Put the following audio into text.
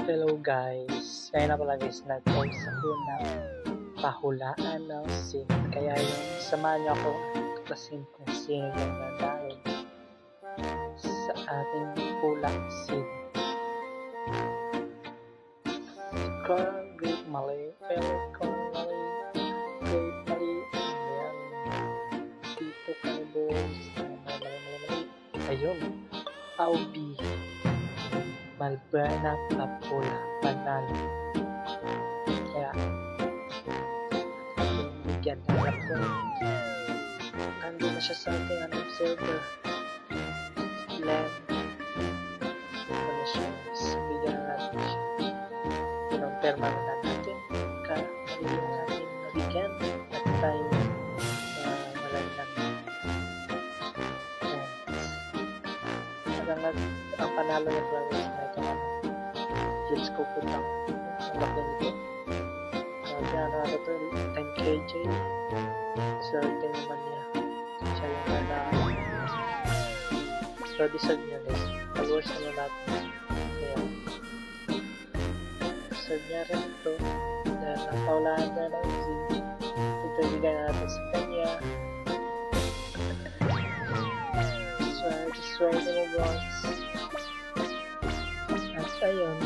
Hello guys, kaya na pala guys nag-post ako ng pahulaan ng scene. Kaya yung samahan niyo ako tuklasin kung sino yung nanalo sa ating hula scene. Great mali, ayan, dito kami boys, mali. Ayun, Aubi, Malbana Papula, panalo. Kaya, bigyan na lang ko. Nandun na siya sa ating server. Len. Ano siya, bigyan na natin siya. Pinong-perma na natin. Mali yung ating nabigyan. At tayo malalang ang panalo ng Flowers na ito let's go put ang laki nito ano ito 10kj swerte naman niya siya yung so deserve niya guys followers naman natin kaya deserve niya rin ito dahil napaulaan na ng zin ito ibigay natin sa kanya swerte mo guys at ayun